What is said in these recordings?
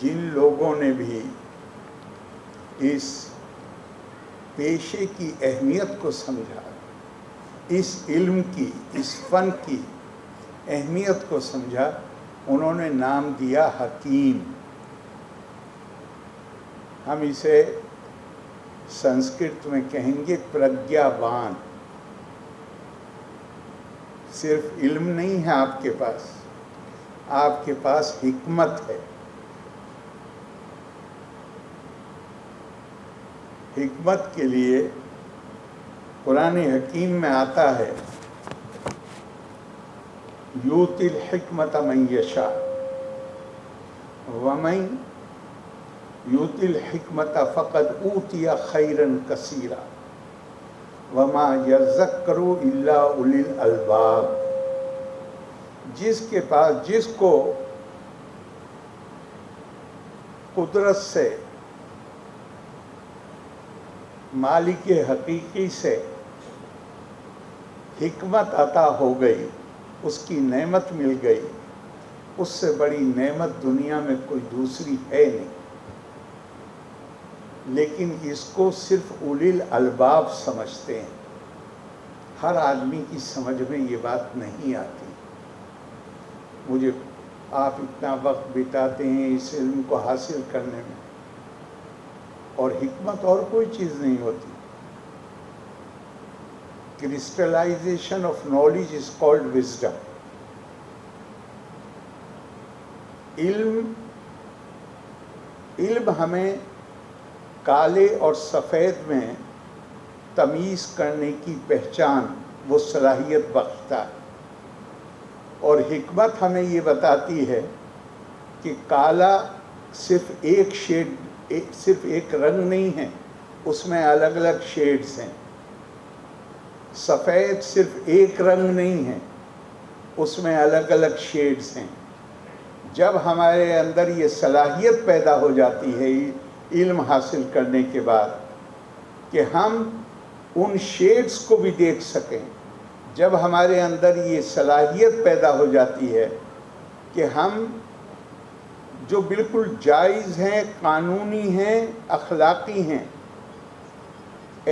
جن لوگوں نے بھی اس پیشے کی اہمیت کو سمجھا، اس علم کی، اس فن کی اہمیت کو سمجھا، انہوں نے نام دیا حکیم۔ ہم اسے سنسکرت میں کہیں گے پرگیاوان۔ صرف علم نہیں ہے آپ کے پاس حکمت ہے۔ حکمت کے لیے قرآن حکیم میں آتا ہے یؤتی الحکمت من یشاء ومن یؤتی الحکمت فقد اوتی خیرا کثیرا وما یذکر الا اولی الالباب۔ جس کو قدرت سے، مالک حقیقی سے حکمت عطا ہو گئی، اس کی نعمت مل گئی، اس سے بڑی نعمت دنیا میں کوئی دوسری ہے نہیں۔ لیکن اس کو صرف اولی الالباب سمجھتے ہیں، ہر آدمی کی سمجھ میں یہ بات نہیں آتی۔ مجھے آپ اتنا وقت بتاتے ہیں اس علم کو حاصل کرنے میں، اور حکمت اور کوئی چیز نہیں ہوتی۔ Crystallisation of knowledge is called wisdom. علم ہمیں کالے اور سفید میں تمیز کرنے کی پہچان، وہ صلاحیت بخشتا ہے، اور حکمت ہمیں یہ بتاتی ہے کہ کالا صرف ایک رنگ نہیں ہے، اس میں الگ الگ شیڈز ہیں۔ سفید صرف ایک رنگ نہیں ہے، اس میں الگ الگ شیڈز ہیں۔ جب ہمارے اندر یہ صلاحیت پیدا ہو جاتی ہے علم حاصل کرنے کے بعد کہ ہم ان شیڈز کو بھی دیکھ سکیں، جب ہمارے اندر یہ صلاحیت پیدا ہو جاتی ہے کہ ہم جو بالکل جائز ہیں، قانونی ہیں، اخلاقی ہیں،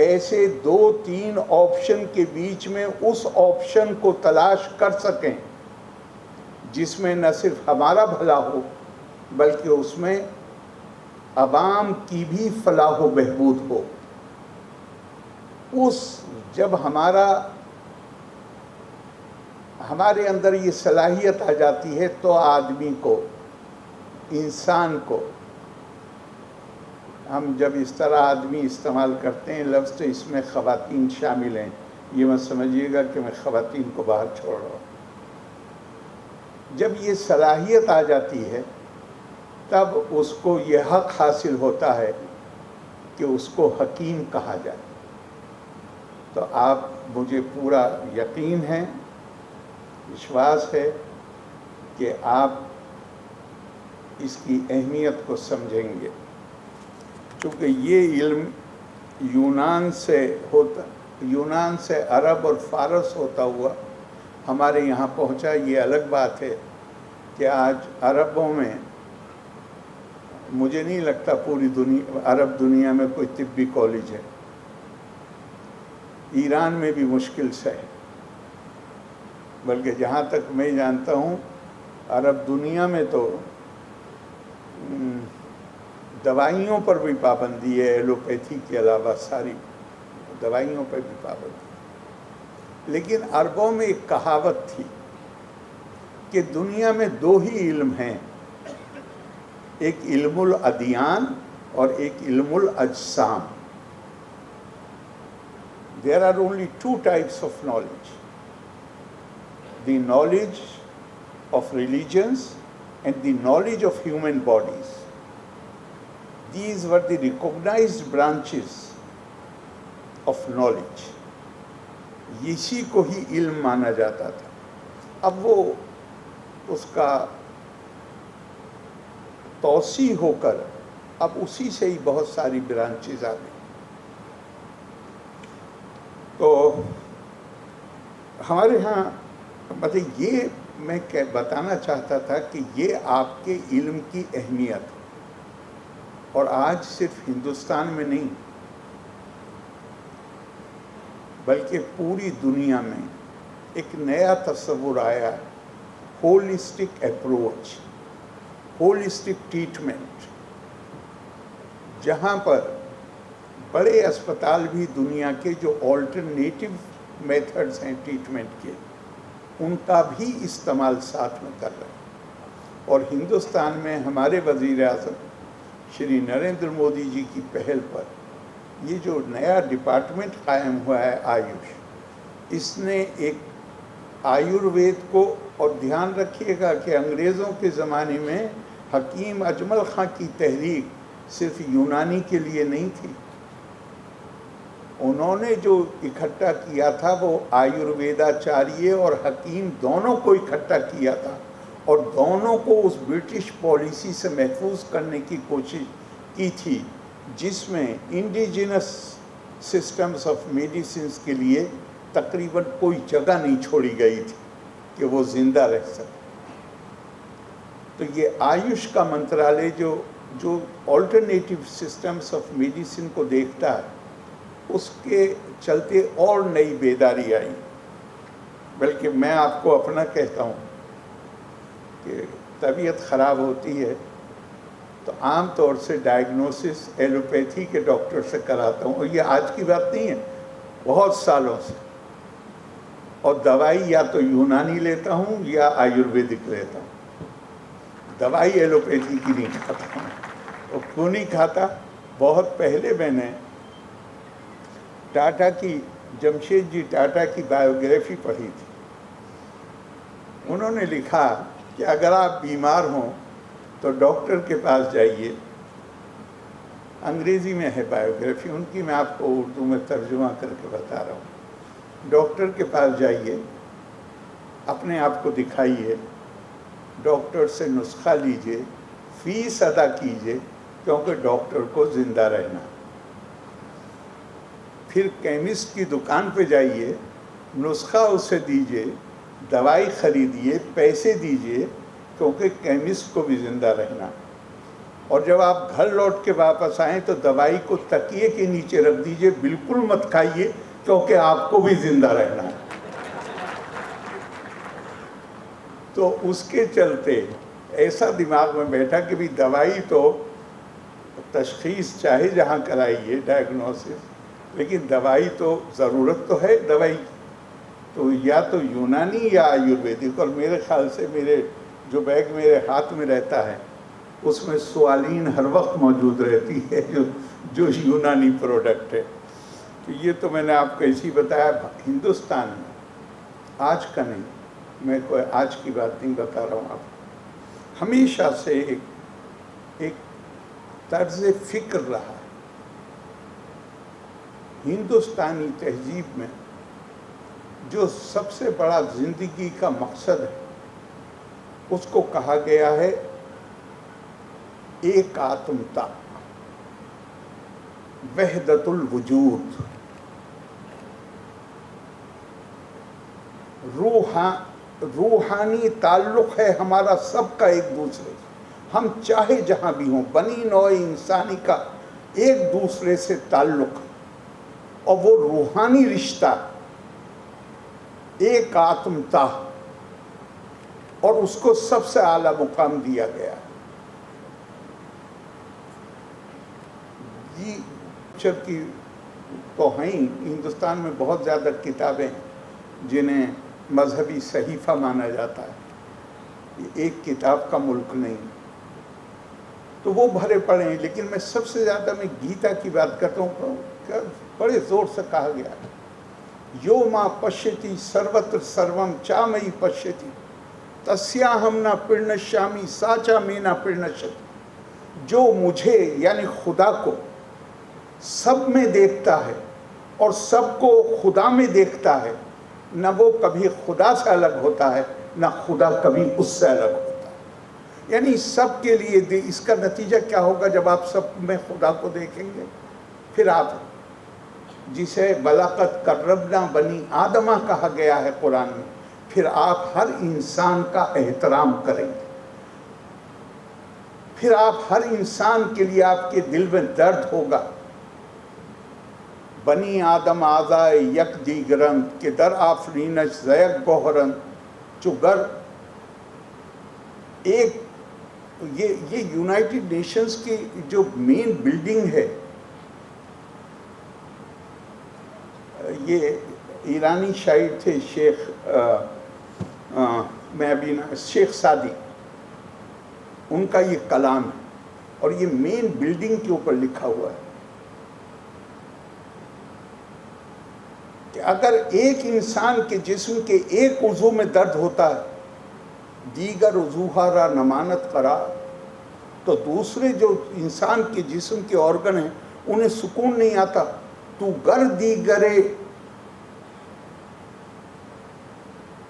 ایسے 2-3 آپشن کے بیچ میں اس آپشن کو تلاش کر سکیں جس میں نہ صرف ہمارا بھلا ہو بلکہ اس میں عوام کی بھی فلاح و بہبود ہو، جب ہمارے اندر یہ صلاحیت آ جاتی ہے تو آدمی کو، انسان کو، ہم جب اس طرح آدمی استعمال کرتے ہیں لفظ تو اس میں خواتین شامل ہیں، یہ مت سمجھیے گا کہ میں خواتین کو باہر چھوڑ رہا ہوں۔ جب یہ صلاحیت آ جاتی ہے تب اس کو یہ حق حاصل ہوتا ہے کہ اس کو حکیم کہا جائے۔ تو مجھے پورا یقین ہے، وشواس ہے کہ آپ اس کی اہمیت کو سمجھیں گے، کیونکہ یہ علم یونان سے عرب اور فارس ہوتا ہوا ہمارے یہاں پہنچا۔ یہ الگ بات ہے کہ آج عربوں میں، مجھے نہیں لگتا پوری عرب دنیا میں کوئی طبی کالج ہے، ایران میں بھی مشکل سے ہے، بلکہ جہاں تک میں جانتا ہوں عرب دنیا میں تو دوائیوں پر بھی پابندی ہے، ایلوپیتھی کے علاوہ ساری دوائیوں پر بھی پابندی۔ لیکن عربوں میں ایک کہاوت تھی کہ دنیا میں 2 ہی علم ہیں، ایک علم الادیان اور ایک علم الاجسام۔ There are only 2 types of knowledge: the knowledge of religions and the knowledge of human bodies. These were the recognized branches of knowledge. اسی کو ہی علم مانا جاتا تھا۔ اب وہ اس کا توسیع ہو کر اب اسی سے ہی بہت ساری برانچز آ گئی۔ تو ہمارے ہاں یہ میں بتانا چاہتا تھا کہ یہ آپ کے علم کی اہمیت ہے۔ اور آج صرف ہندوستان میں نہیں بلکہ پوری دنیا میں ایک نیا تصور آیا ہے، ہولسٹک اپروچ، ہولسٹک ٹریٹمنٹ، جہاں پر بڑے اسپتال بھی دنیا کے جو آلٹرنیٹو میتھڈز ہیں ٹریٹمنٹ کے، ان کا بھی استعمال ساتھ میں کر رہے ہیں۔ اور ہندوستان میں ہمارے وزیر اعظم شری نریندر مودی جی کی پہل پر یہ جو نیا ڈپارٹمنٹ قائم ہوا ہے آیوش، اس نے ایک آیوروید کو، اور دھیان رکھیے گا کہ انگریزوں کے زمانے میں حکیم اجمل خاں کی تحریک صرف یونانی کے لیے نہیں تھی، انہوں نے جو اکٹھا کیا تھا وہ آیورویداچاریہ اور حکیم دونوں کو اکٹھا کیا تھا، اور دونوں کو اس برٹش پالیسی سے محفوظ کرنے کی کوشش کی تھی جس میں انڈیجنس سسٹمز آف میڈیسنز کے لیے تقریباً کوئی جگہ نہیں چھوڑی گئی تھی کہ وہ زندہ رہ سکے۔ تو یہ آیوش کا منترالیہ جو آلٹرنیٹیو سسٹمز آف میڈیسن کو دیکھتا ہے، اس کے چلتے اور نئی بیداری آئی۔ بلکہ میں آپ کو اپنا کہتا ہوں کہ طبیعت خراب ہوتی ہے تو عام طور سے ڈائیگنوسس ایلوپیتھی کے ڈاکٹر سے کراتا ہوں، اور یہ آج کی بات نہیں ہے، بہت سالوں سے، اور دوائی یا تو یونانی لیتا ہوں یا آیورویدک لیتا ہوں، دوائی ایلوپیتھی کی نہیں کھاتا ہوں۔ اور کیوں نہیں کھاتا؟ بہت پہلے میں نے ٹاٹا کی، جمشید جی ٹاٹا کی بائیوگرافی پڑھی تھی۔ انہوں نے لکھا کہ اگر آپ بیمار ہوں تو ڈاکٹر کے پاس جائیے، انگریزی میں ہے بائیوگرافی ان کی، میں آپ کو اردو میں ترجمہ کر کے بتا رہا ہوں۔ ڈاکٹر کے پاس جائیے، اپنے آپ کو دکھائیے، ڈاکٹر سے نسخہ لیجئے، فیس ادا کیجئے، کیونکہ ڈاکٹر کو زندہ رہنا۔ پھر کیمسٹ کی دکان پہ جائیے، نسخہ اسے دیجئے، دوائی خریدیے، پیسے دیجئے، کیونکہ کیمسٹ کو بھی زندہ رہنا۔ اور جب آپ گھر لوٹ کے واپس آئیں تو دوائی کو تکیے کے نیچے رکھ دیجئے، بالکل مت کھائیے، کیونکہ آپ کو بھی زندہ رہنا ہے۔ تو اس کے چلتے ایسا دماغ میں بیٹھا کہ بھی دوائی تو تشخیص چاہے جہاں کرائیے، ڈائیگنوسس، لیکن دوائی تو ضرورت تو ہے دوائی، تو یا تو یونانی یا آیورویدک۔ اور میرے خیال سے میرے جو بیگ میرے ہاتھ میں رہتا ہے اس میں سوالین ہر وقت موجود رہتی ہے جو یونانی پروڈکٹ ہے۔ تو یہ تو میں نے آپ کو ایسی بتایا۔ ہندوستان میں آج کا نہیں، میں کوئی آج کی بات نہیں بتا رہا ہوں آپ، ہمیشہ سے ایک طرز فکر رہا ہے ہندوستانی تہذیب میں، جو سب سے بڑا زندگی کا مقصد ہے اس کو کہا گیا ہے ایک آتمتا، وحدت الوجود، روحانی تعلق ہے ہمارا سب کا ایک دوسرے سے۔ ہم چاہے جہاں بھی ہوں، بنی نوع انسانی کا ایک دوسرے سے تعلق، اور وہ روحانی رشتہ ایک آتمتا، اور اس کو سب سے اعلیٰ مقام دیا گیا ہے۔ یہ کی تو ہیں، ہندوستان میں بہت زیادہ کتابیں جنہیں مذہبی صحیفہ مانا جاتا ہے، یہ ایک کتاب کا ملک نہیں، تو وہ بھرے پڑے ہیں۔ لیکن میں سب سے زیادہ میں گیتا کی بات کرتا ہوں، بڑے زور سے کہا گیا ہے، یو ما پشیتی سروتر سروم چامئی پشیتی تسیاہم نہ پرنشامی ساچا میں نہ پرنشتی۔ جو مجھے یعنی خدا کو سب میں دیکھتا ہے اور سب کو خدا میں دیکھتا ہے، نہ وہ کبھی خدا سے الگ ہوتا ہے، نہ خدا کبھی اس سے الگ ہوتا ہے۔ یعنی سب کے لیے اس کا نتیجہ کیا ہوگا جب آپ سب میں خدا کو دیکھیں گے؟ پھر آپ جسے بلاقت کربنا بنی آدمہ کہا گیا ہے قرآن میں، پھر آپ ہر انسان کا احترام کریں گے۔ پھر آپ ہر انسان کے لیے آپ کے دل میں درد ہوگا. بنی آدم آزائے یک دیگرن کہ در آفرینش زیک گوہرن چگر. ایک یہ یونائٹڈ نیشنز کی جو مین بلڈنگ ہے، یہ ایرانی شاعر تھے شیخ سعدی، ان کا یہ کلام ہے اور یہ مین بلڈنگ کے اوپر لکھا ہوا ہے کہ اگر ایک انسان کے جسم کے ایک عضو میں درد ہوتا ہے، دیگر عضوہا را نمانت کرا، تو دوسرے جو انسان کے جسم کے آرگن ہیں انہیں سکون نہیں آتا. تو گر دیگرے،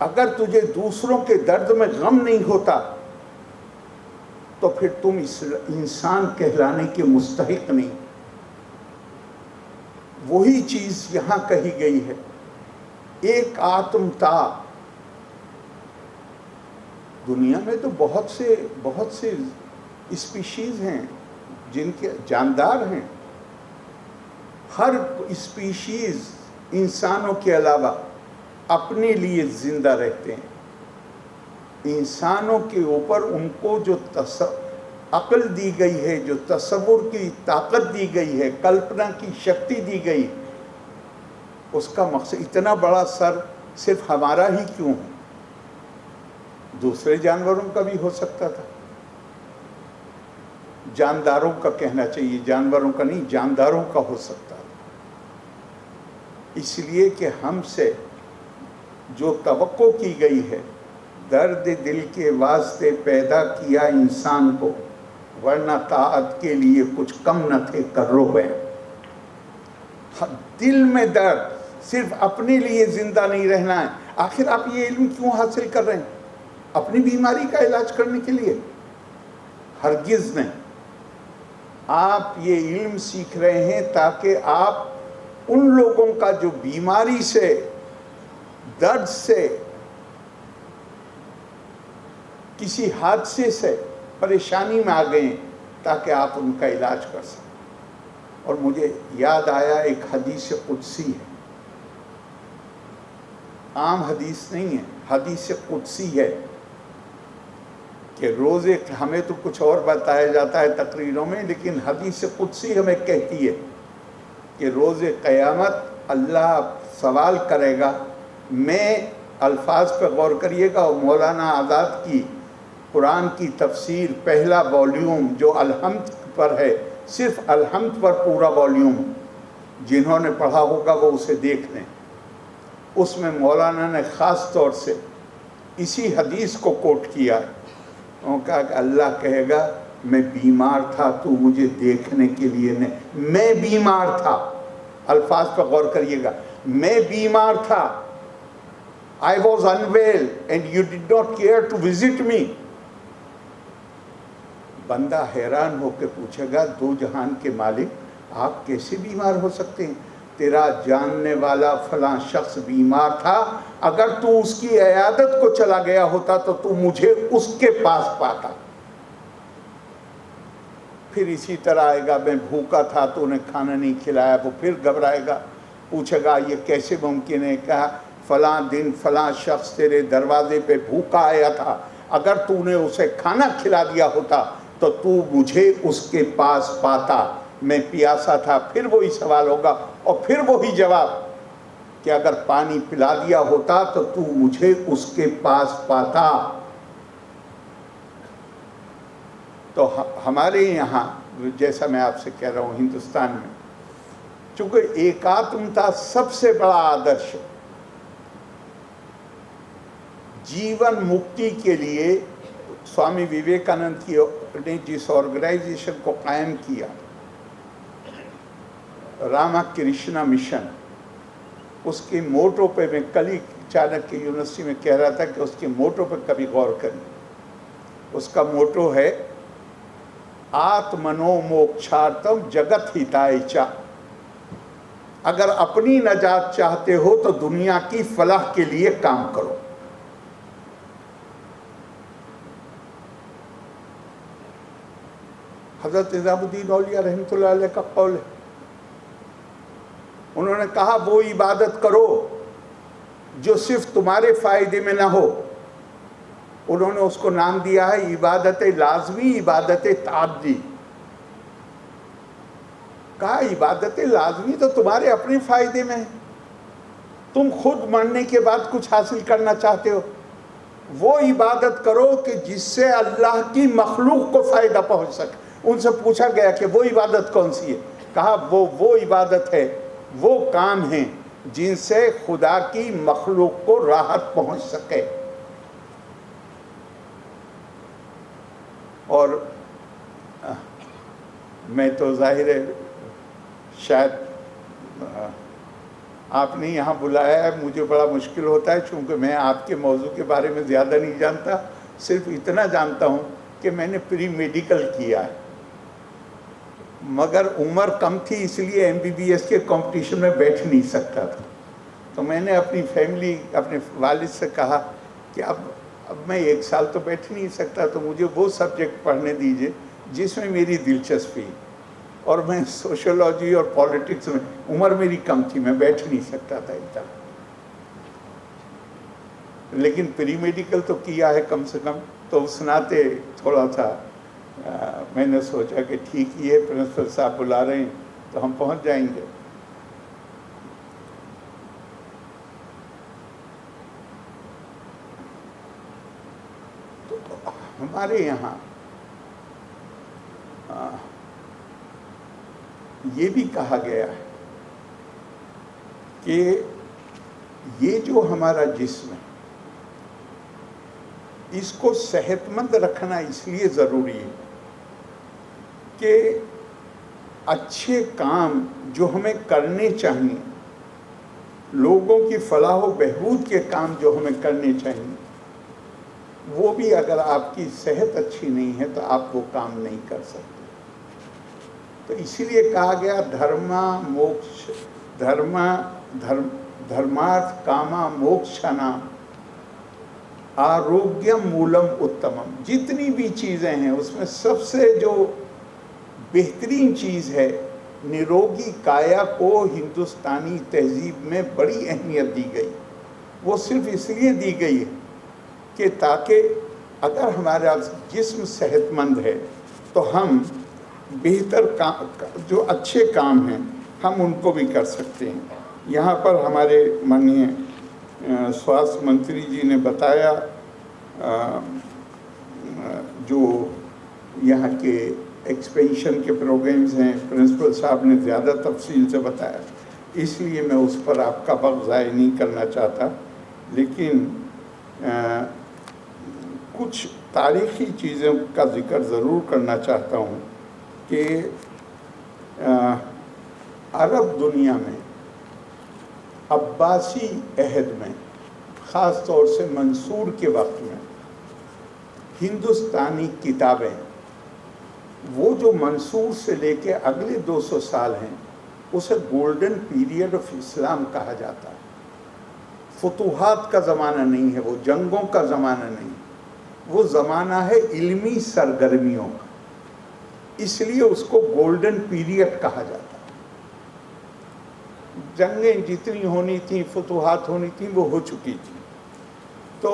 اگر تجھے دوسروں کے درد میں غم نہیں ہوتا تو پھر تم انسان کہلانے کے مستحق نہیں. وہی چیز یہاں کہی گئی ہے. ایک آتم تا. دنیا میں تو بہت سے اسپیشیز ہیں جن کے جاندار ہیں. ہر اسپیشیز انسانوں کے علاوہ اپنے لیے زندہ رہتے ہیں. انسانوں کے اوپر ان کو جو عقل دی گئی ہے، جو تصور کی طاقت دی گئی ہے، کلپنا کی شکتی دی گئی، اس کا مقصد اتنا بڑا سر صرف ہمارا ہی کیوں ہے؟ دوسرے جانوروں کا بھی ہو سکتا تھا. جانداروں کا کہنا چاہیے، جانوروں کا نہیں، جانداروں کا ہو سکتا تھا. اس لیے کہ ہم سے جو توقع کی گئی ہے، درد دل کے واسطے پیدا کیا انسان کو، ورنہ طاعت کے لیے کچھ کم نہ تھے کرو بین. دل میں درد، صرف اپنے لیے زندہ نہیں رہنا ہے. آخر آپ یہ علم کیوں حاصل کر رہے ہیں؟ اپنی بیماری کا علاج کرنے کے لیے؟ ہرگز نہیں. آپ یہ علم سیکھ رہے ہیں تاکہ آپ ان لوگوں کا جو بیماری سے، درد سے، کسی حادثے سے پریشانی میں آ گئے ہیں، تاکہ آپ ان کا علاج کر سکیں. اور مجھے یاد آیا ایک حدیث قدسی ہے، عام حدیث نہیں ہے، حدیث قدسی ہے کہ روزے، ہمیں تو کچھ اور بتایا جاتا ہے تقریروں میں، لیکن حدیث قدسی ہمیں کہتی ہے کہ روز قیامت اللہ سوال کرے گا. میں الفاظ پہ غور کریے گا، اور مولانا آزاد کی قرآن کی تفسیر پہلا والیوم جو الحمد پر ہے، صرف الحمد پر پورا والیوم، جنہوں نے پڑھا ہوگا وہ اسے دیکھ لیں. اس میں مولانا نے خاص طور سے اسی حدیث کو کوٹ کیا ہے. انہوں نے کہا کہ اللہ کہے گا میں بیمار تھا، تو مجھے دیکھنے کے لیے نہیں. میں بیمار تھا، الفاظ پہ غور کریے گا، میں بیمار تھا. I was unwell and you did not care to visit me. بندہ حیران ہو کے پوچھے گا، دو جہان کے مالک آپ کیسے بیمار ہو سکتے ہیں؟ تیرا جاننے والا فلاں شخص بیمار تھا، اگر تو اس کی عیادت کو چلا گیا ہوتا تو مجھے اس کے پاس پاتا. پھر اسی طرح آئے گا، میں بھوکا تھا تو انہیں کھانا نہیں کھلایا. وہ پھر گھبرائے گا، پوچھے گا یہ کیسے ممکن ہے؟ کہا فلاں دن فلاں شخص تیرے دروازے پہ بھوکا آیا تھا، اگر تو نے اسے کھانا کھلا دیا ہوتا تو مجھے اس کے پاس پاتا. میں پیاسا تھا. پھر وہی سوال ہوگا اور پھر وہی جواب کہ اگر پانی پلا دیا ہوتا تو مجھے اس کے پاس پاتا. تو ہمارے یہاں جیسا میں آپ سے کہہ رہا ہوں، ہندوستان میں چونکہ ایکاتمتا سب سے بڑا آدرش ہے، جیون مکتی کے لیے سوامی وویکانند نے جس آرگنائزیشن کو قائم کیا، راما کرشنا مشن، اس کے موٹو پہ میں کل ہی چانکیہ یونیورسٹی میں کہہ رہا تھا کہ اس کے موٹو پہ کبھی غور کریں. اس کا موٹو ہے آتمنو موکشارتم جگت ہتائے چا. اگر اپنی نجات چاہتے ہو تو دنیا کی فلاح کے لیے کام کرو. حضرت نظام الدین اولیاء رحمۃ اللہ علیہ کا قول ہے. انہوں نے کہا وہ عبادت کرو جو صرف تمہارے فائدے میں نہ ہو. انہوں نے اس کو نام دیا ہے عبادت لازمی، عبادت تعدی. کہا عبادت لازمی تو تمہارے اپنے فائدے میں ہے، تم خود مرنے کے بعد کچھ حاصل کرنا چاہتے ہو. وہ عبادت کرو کہ جس سے اللہ کی مخلوق کو فائدہ پہنچ سکے. ان سے پوچھا گیا کہ وہ عبادت کون سی ہے؟ کہا وہ عبادت ہے، وہ کام ہیں جن سے خدا کی مخلوق کو راحت پہنچ سکے. اور میں تو ظاہر ہے شاید آپ نے یہاں بلایا ہے، مجھے بڑا مشکل ہوتا ہے چونکہ میں آپ کے موضوع کے بارے میں زیادہ نہیں جانتا. صرف اتنا جانتا ہوں کہ میں نے پری میڈیکل کیا ہے، مگر عمر کم تھی اس لیے MBBS کے کمپٹیشن میں بیٹھ نہیں سکتا تھا. تو میں نے اپنی فیملی، اپنے والد سے کہا کہ اب میں 1 سال تو بیٹھ نہیں سکتا، تو مجھے وہ سبجیکٹ پڑھنے دیجئے جس میں میری دلچسپی. اور میں سوشولوجی اور پالیٹکس میں، عمر میری کم تھی، میں بیٹھ نہیں سکتا تھا اتنا. لیکن پری میڈیکل تو کیا ہے کم سے کم، تو اس ناطے تھوڑا سا میں نے سوچا کہ ٹھیک ہی ہے، پرنسپل صاحب بلا رہے ہیں تو ہم پہنچ جائیں گے. تو ہمارے یہاں یہ بھی کہا گیا ہے کہ یہ جو ہمارا جسم ہے اس کو صحت مند رکھنا اس لیے ضروری ہے کہ اچھے کام جو ہمیں کرنے چاہیے، لوگوں کی فلاح و بہبود کے کام جو ہمیں کرنے چاہیے، وہ بھی اگر آپ کی صحت اچھی نہیں ہے تو آپ وہ کام نہیں کر سکتے. تو اسی لیے کہا گیا دھرمارتھ کاما موکشنا آروگیم مولم اتمم. جتنی بھی چیزیں ہیں اس میں سب سے جو بہترین چیز ہے نروگی کایا کو ہندوستانی تہذیب میں بڑی اہمیت دی گئی. وہ صرف اس لیے دی گئی ہے کہ تاکہ اگر ہمارا جسم صحت مند ہے تو ہم بہتر جو اچھے کام ہیں ہم ان کو بھی کر سکتے ہیں. یہاں پر ہمارے ماننیے سواستھ منتری جی نے بتایا، جو یہاں کے ایکسپینشن کے پروگرامز ہیں، پرنسپل صاحب نے زیادہ تفصیل سے بتایا، اس لیے میں اس پر آپ کا وقت ضائع نہیں کرنا چاہتا. لیکن کچھ تاریخی چیزوں کا ذکر ضرور کرنا چاہتا ہوں کہ عرب دنیا میں عباسی عہد میں، خاص طور سے منصور کے وقت میں، ہندوستانی کتابیں، وہ جو منصور سے لے کے اگلے 200 سال ہیں اسے گولڈن پیریڈ آف اسلام کہا جاتا ہے. فتوحات کا زمانہ نہیں ہے، وہ جنگوں کا زمانہ نہیں، وہ زمانہ ہے علمی سرگرمیوں کا، اس لیے اس کو گولڈن پیریڈ کہا جاتا ہے. جنگیں جتنی ہونی تھیں، فتوحات ہونی تھیں، وہ ہو چکی تھیں. تو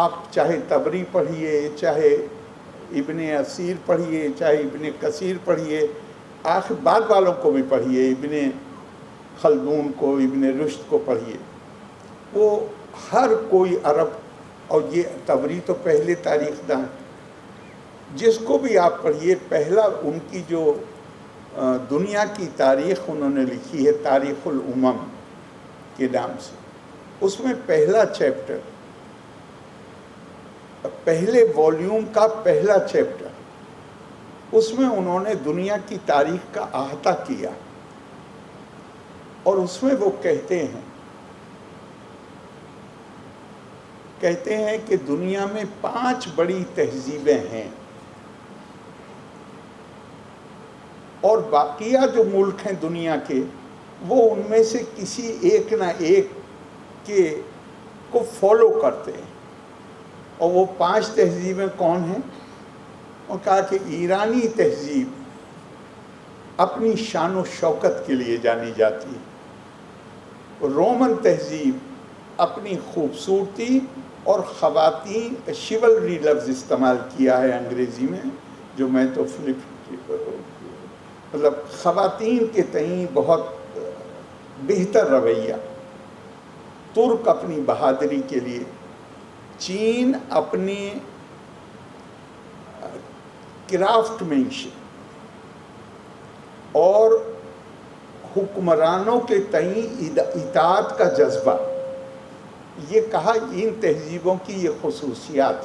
آپ چاہے تبری پڑھیے، چاہے ابن اسیر پڑھیے، چاہے ابن کثیر پڑھیے، آخر بعد والوں کو بھی پڑھیے، ابن خلدون کو، ابن رشد کو پڑھیے، وہ ہر کوئی عرب، اور یہ تبری تو پہلے تاریخ داں، جس کو بھی آپ پڑھیے، پہلا ان کی جو دنیا کی تاریخ انہوں نے لکھی ہے تاریخ الامم کے نام سے، اس میں پہلا چیپٹر، پہلے والیوم کا پہلا چیپٹر، اس میں انہوں نے دنیا کی تاریخ کا احاطہ کیا، اور اس میں وہ کہتے ہیں کہ دنیا میں 5 بڑی تہذیبیں ہیں، اور باقیہ جو ملک ہیں دنیا کے، وہ ان میں سے کسی ایک نہ ایک کو فالو کرتے ہیں. اور وہ 5 تہذیبیں کون ہیں؟ اور کہا کہ ایرانی تہذیب اپنی شان و شوکت کے لیے جانی جاتی ہے، رومن تہذیب اپنی خوبصورتی اور خواتین، شیولری لفظ استعمال کیا ہے انگریزی میں، جو میں تو مطلب خواتین کے تئیں بہت بہتر رویہ، ترک اپنی بہادری کے لیے، چین اپنی کرافٹ مینشپ اور حکمرانوں کے تئیں اطاعت کا جذبہ، یہ کہا ان تہذیبوں کی یہ خصوصیات۔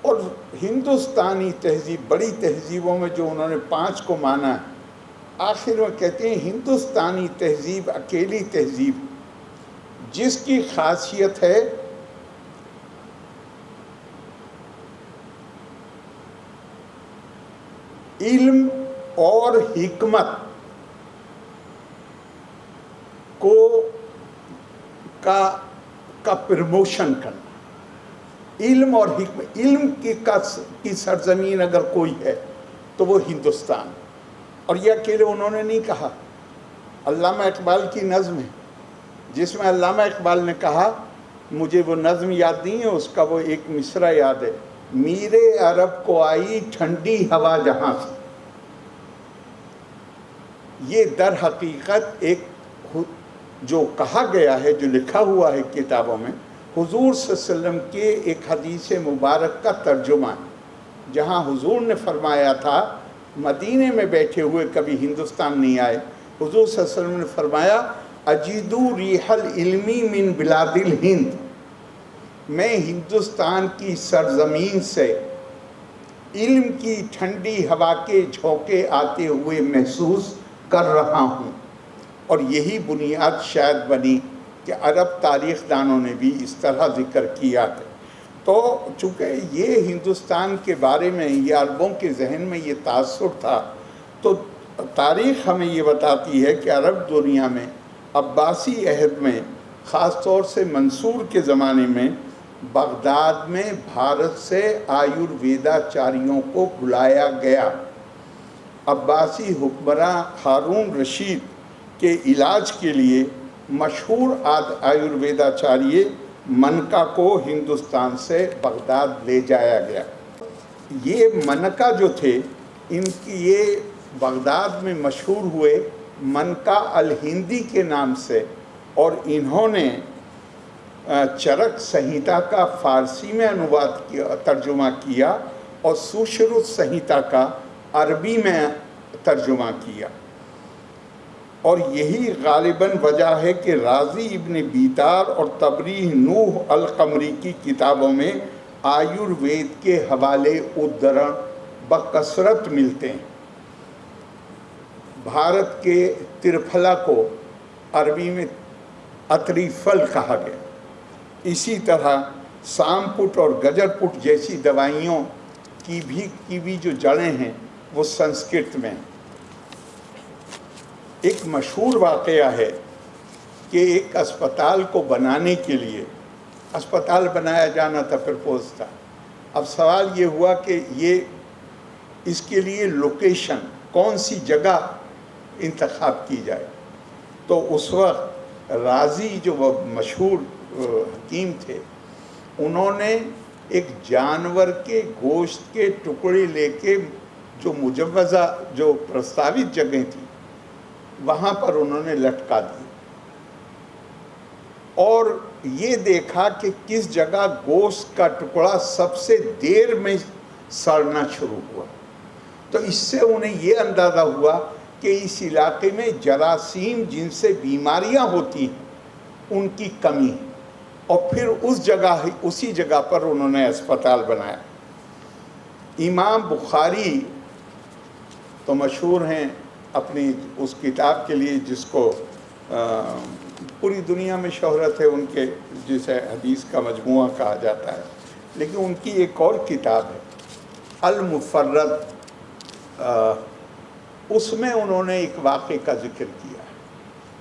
اور ہندوستانی تہذیب، بڑی تہذیبوں میں جو انہوں نے 5 کو مانا ہے، آخر میں کہتے ہیں ہندوستانی تہذیب اکیلی تہذیب جس کی خاصیت ہے علم اور حکمت کا پروموشن کرنا۔ علم اور حکمت، علم کی سرزمین اگر کوئی ہے تو وہ ہندوستان، اور یہ اکیلے انہوں نے نہیں کہا، علامہ اقبال کی نظم ہے جس میں علامہ اقبال نے کہا، مجھے وہ نظم یاد نہیں ہے، اس کا وہ ایک مصرع یاد ہے، میرے عرب کو آئی ٹھنڈی ہوا جہاں سے۔ یہ در حقیقت ایک جو کہا گیا ہے، جو لکھا ہوا ہے کتابوں میں، حضور صلی اللہ علیہ وسلم کے ایک حدیث مبارک کا ترجمہ ہے، جہاں حضور نے فرمایا تھا، مدینے میں بیٹھے ہوئے کبھی ہندوستان نہیں آئے، حضور صلی اللہ علیہ وسلم نے فرمایا، اجیدو ریح العلمی من بلاد الہند، میں ہندوستان کی سرزمین سے علم کی ٹھنڈی ہوا کے جھونکے آتے ہوئے محسوس کر رہا ہوں۔ اور یہی بنیاد شاید بنی کہ عرب تاریخ دانوں نے بھی اس طرح ذکر کیا ہے۔ تو چونکہ یہ ہندوستان کے بارے میں، یہ عربوں کے ذہن میں یہ تاثر تھا، تو تاریخ ہمیں یہ بتاتی ہے کہ عرب دنیا میں عباسی عہد میں، خاص طور سے منصور کے زمانے میں، بغداد میں بھارت سے آیورویداچاریوں کو بلایا گیا۔ عباسی حکمراں ہارون رشید کے علاج کے لیے مشہور آیورویداچاریہ منکا کو ہندوستان سے بغداد لے جایا گیا۔ یہ منکا جو تھے، ان کی یہ بغداد میں مشہور ہوئے منکا الہندی کے نام سے، اور انہوں نے چرک سنہیتا کا فارسی میں انواد کیا، ترجمہ کیا، اور سوشرت سنہیتا کا عربی میں ترجمہ کیا۔ اور یہی غالباً وجہ ہے کہ رازی ابن بیتار اور تبریہ نوح القمری کی کتابوں میں آیوروید کے حوالے ادھرن بکثرت ملتے ہیں۔ بھارت کے ترپھلا کو عربی میں عطری پھل کہا گیا۔ اسی طرح سام پٹ اور گجر پٹ جیسی دوائیوں کی بھی جو جڑیں ہیں وہ سنسکرت میں ہیں۔ ایک مشہور واقعہ ہے کہ ایک اسپتال کو بنانے کے لیے، اسپتال بنایا جانا تھا، پرپوز تھا۔ اب سوال یہ ہوا کہ اس کے لیے لوکیشن، کون سی جگہ انتخاب کی جائے۔ تو اس وقت رازی جو وہ مشہور حکیم تھے، انہوں نے ایک جانور کے گوشت کے ٹکڑے لے کے جو مجوزہ، جو پرستاوت جگہیں تھیں، وہاں پر انہوں نے لٹکا دی، اور یہ دیکھا کہ کس جگہ گوشت کا ٹکڑا سب سے دیر میں سڑنا شروع ہوا۔ تو اس سے انہیں یہ اندازہ ہوا کہ اس علاقے میں جراثیم جن سے بیماریاں ہوتی ہیں ان کی کمی ہے، اور پھر اسی جگہ پر انہوں نے اسپتال بنایا۔ امام بخاری تو مشہور ہیں اپنی اس کتاب کے لیے جس کو پوری دنیا میں شہرت ہے، ان کے جسے حدیث کا مجموعہ کہا جاتا ہے، لیکن ان کی ایک اور کتاب ہے المفرد، اس میں انہوں نے ایک واقعے کا ذکر کیا ہے۔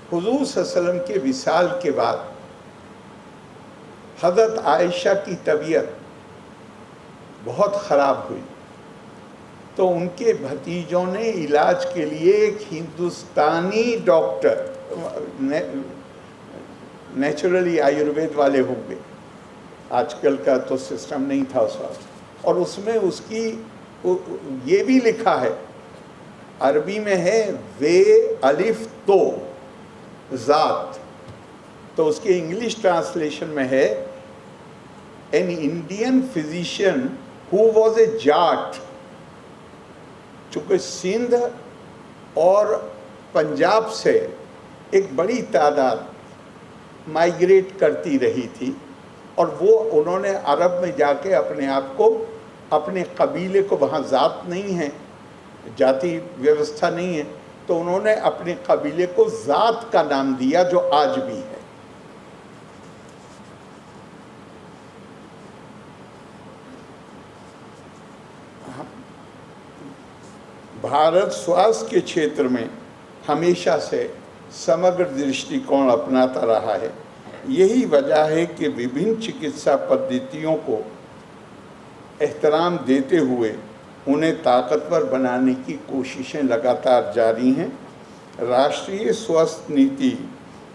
حضور صلی اللہ علیہ وسلم کے وصال کے بعد حضرت عائشہ کی طبیعت بہت خراب ہوئی، تو ان کے بھتیجوں نے علاج کے لیے ایک ہندوستانی ڈاکٹر، نیچرلی آیوروید والے ہوں گے، آج کل کا تو سسٹم نہیں تھا اس وقت، اور اس میں اس کی یہ بھی لکھا ہے، عربی میں ہے وے الف تو ذات، تو اس کے انگلش ٹرانسلیشن میں ہے an Indian physician who was a Jat, چونکہ سندھ اور پنجاب سے ایک بڑی تعداد مائیگریٹ کرتی رہی تھی، اور وہ انہوں نے عرب میں جا کے اپنے آپ کو، اپنے قبیلے کو، وہاں ذات نہیں ہے، جاتی ویوستھا نہیں ہے، تو انہوں نے اپنے قبیلے کو ذات کا نام دیا، جو آج بھی ہے۔ بھارت سواستھ کے چھیتر میں ہمیشہ سے سمگر درشٹیکون اپناتا رہا ہے۔ یہی وجہ ہے کہ وبھن چکتسا پدھتیوں کو احترام دیتے ہوئے انہیں طاقتور بنانے کی کوششیں لگاتار جاری ہیں۔ راشٹریہ سواستھ نیتی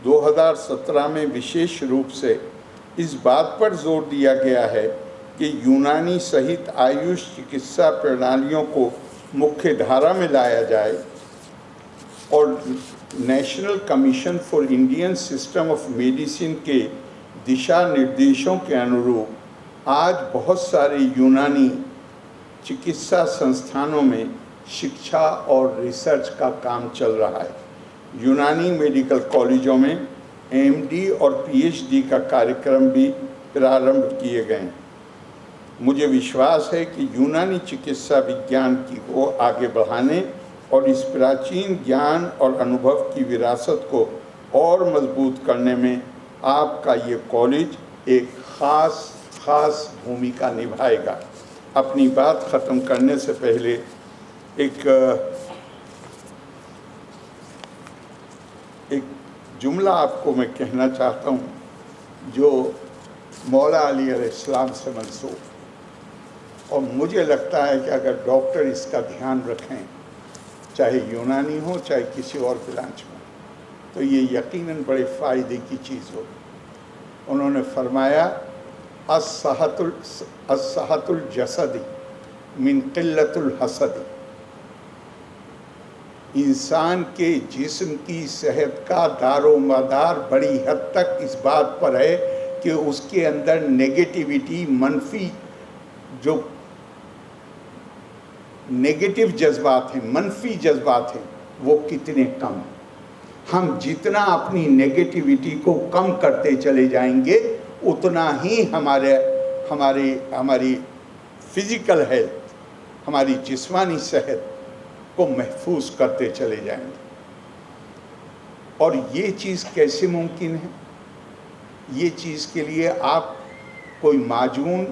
2017 میں وشیش روپ سے اس بات پر زور دیا گیا ہے کہ یونانی سہت آیوش چکتسا پرنالیوں کو مکھیہ دھارا میں لایا جائے، اور national commission for Indian system of medicine کے دشا نردیشوں کے انوروپ آج بہت سارے یونانی چکتسا سنستھانوں میں شکشا اور ریسرچ کا کام چل رہا ہے۔ یونانی میڈیکل کالجوں میں ایم.ڈی اور پی.ایچ.ڈی کا کاریکرم بھی پرارمبھ کیے گئے ہیں۔ مجھے وشواس ہے کہ یونانی چکتسا وگیان کو آگے بڑھانے اور اس پراچین گیان اور انوبھو کی وراثت کو اور مضبوط کرنے میں آپ کا یہ کالج ایک خاص بھومکا نبھائے گا۔ اپنی بات ختم کرنے سے پہلے ایک جملہ آپ کو میں کہنا چاہتا ہوں، جو مولا علی علیہ السلام سے منسوب، اور مجھے لگتا ہے کہ اگر ڈاکٹر اس کا دھیان رکھیں، چاہے یونانی ہو چاہے کسی اور برانچ میں، تو یہ یقیناً بڑے فائدے کی چیز ہوگی۔ انہوں نے فرمایا الصحۃ الجسدی من قلت الحسد، انسان کے جسم کی صحت کا دار و مدار بڑی حد تک اس بات پر ہے کہ اس کے اندر نیگیٹیوٹی، منفی جو نیگیٹو جذبات ہیں، منفی جذبات ہیں، وہ کتنے کم ہیں۔ ہم جتنا اپنی نیگیٹیوٹی کو کم کرتے چلے جائیں گے، اتنا ہی ہماری فزیکل ہیلتھ، ہماری جسمانی صحت کو محفوظ کرتے چلے جائیں گے۔ اور یہ چیز کیسے ممکن ہے؟ یہ چیز کے لیے آپ کوئی معجون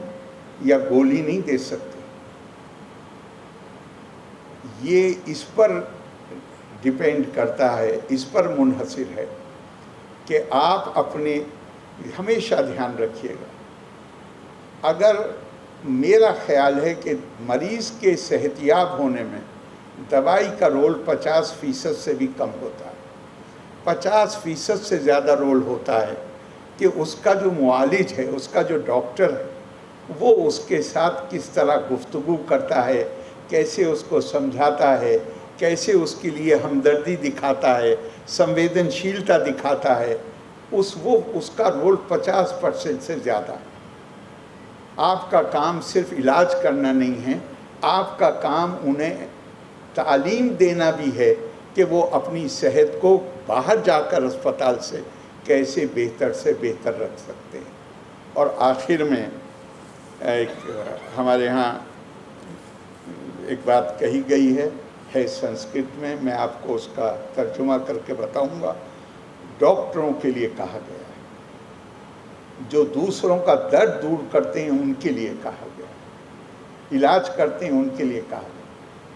یا گولی نہیں دے سکتے، یہ اس پر ڈیپینڈ کرتا ہے، اس پر منحصر ہے کہ آپ اپنے، ہمیشہ دھیان رکھیے گا، اگر میرا خیال ہے کہ مریض کے صحت یاب ہونے میں دوائی کا رول 50% سے بھی کم ہوتا ہے۔ 50% سے زیادہ رول ہوتا ہے کہ اس کا جو معالج ہے، اس کا جو ڈاکٹر ہے، وہ اس کے ساتھ کس طرح گفتگو کرتا ہے، کیسے اس کو سمجھاتا ہے، کیسے اس کے لیے ہمدردی دکھاتا ہے، سنویدنشیلتا دکھاتا ہے، اس کا رول 50% سے زیادہ ہے۔ آپ کا کام صرف علاج کرنا نہیں ہے، آپ کا کام انہیں تعلیم دینا بھی ہے کہ وہ اپنی صحت کو باہر جا کر اسپتال سے کیسے بہتر سے بہتر رکھ سکتے ہیں۔ اور آخر میں ہمارے ہاں ایک بات کہی گئی ہے سنسکرت میں آپ کو اس کا ترجمہ کر کے بتاؤں گا۔ ڈاکٹروں کے لیے کہا گیا ہے، جو دوسروں کا درد دور کرتے ہیں ان کے لیے کہا گیا ہے، علاج کرتے ہیں ان کے لیے کہا گیا۔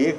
1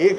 1